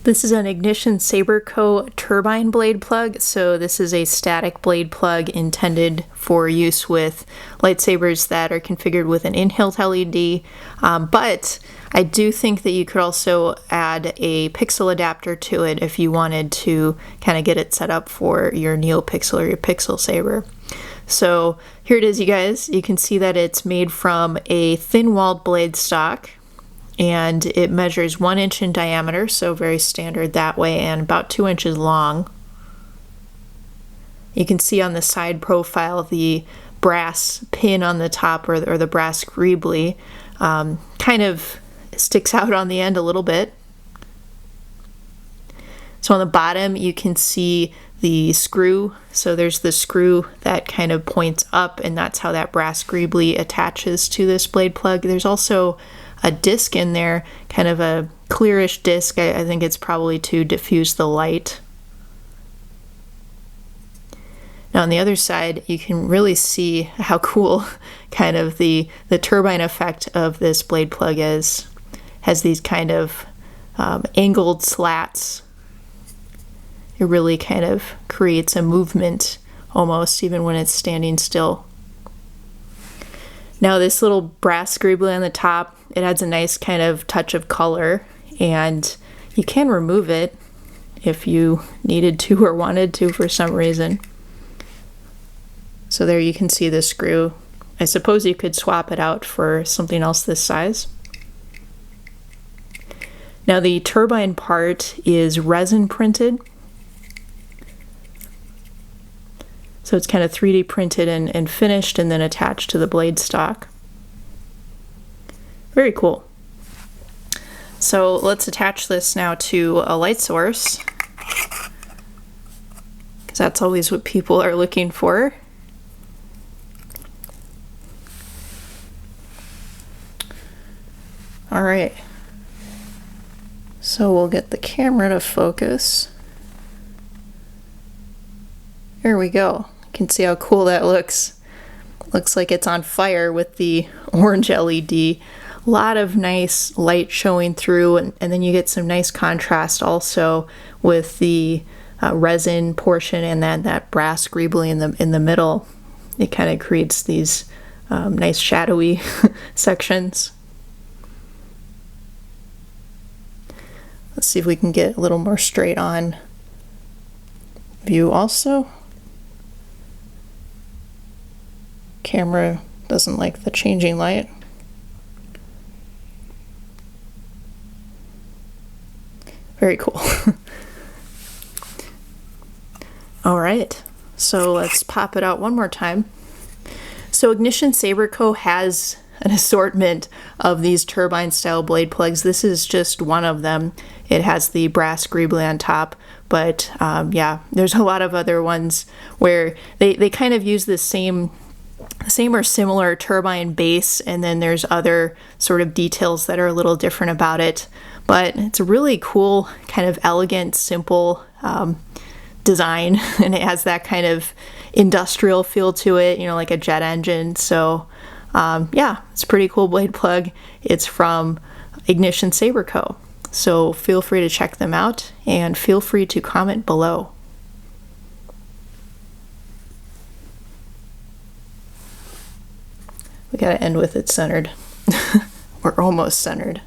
This is an Ignition Saber Co. turbine blade plug, so this is a static blade plug intended for use with lightsabers that are configured with an in-hilt LED, but I do think that you could also add a pixel adapter to it if you wanted to kind of get it set up for your NeoPixel or your Pixel Saber. So here it is, you guys. You can see that it's made from a thin-walled blade stock, and it measures 1 inch in diameter, so very standard that way, and about 2 inches long. You can see on the side profile the brass pin on the top, or the brass greebly, kind of sticks out on the end a little bit. So on the bottom you can see the screw, so there's the screw that kind of points up, and that's how that brass greebly attaches to this blade plug. There's also a disc in there, kind of a clearish disc. I think it's probably to diffuse the light. Now on the other side you can really see how cool kind of the turbine effect of this blade plug is. Has these kind of angled slats. It really kind of creates a movement almost, even when it's standing still. Now this little brass greebly on the top, it adds a nice kind of touch of color, and you can remove it if you needed to or wanted to for some reason. So there you can see the screw. I suppose you could swap it out for something else this size. Now the turbine part is resin printed. So it's kind of 3D printed and finished and then attached to the blade stock. Very cool. So let's attach this now to a light source, because that's always what people are looking for. All right. So we'll get the camera to focus. There we go. You can see how cool that looks. Looks like it's on fire with the orange LED. A lot of nice light showing through, and then you get some nice contrast also with the resin portion and then that brass greebly in the middle. It kind of creates these nice shadowy sections. Let's see if we can get a little more straight on view also. Camera doesn't like the changing light. Very cool. All right, so let's pop it out one more time. So Ignition Saber Co. has an assortment of these turbine style blade plugs. This is just one of them. It has the brass greebly on top, but yeah, there's a lot of other ones where they kind of use the same or similar turbine base, and then there's other sort of details that are a little different about it. But it's a really cool, kind of elegant, simple design, and it has that kind of industrial feel to it, you know, like a jet engine. So yeah, it's a pretty cool blade plug. It's from Ignition Saber Co. So feel free to check them out, and feel free to comment below. We gotta end with it centered. Or almost centered.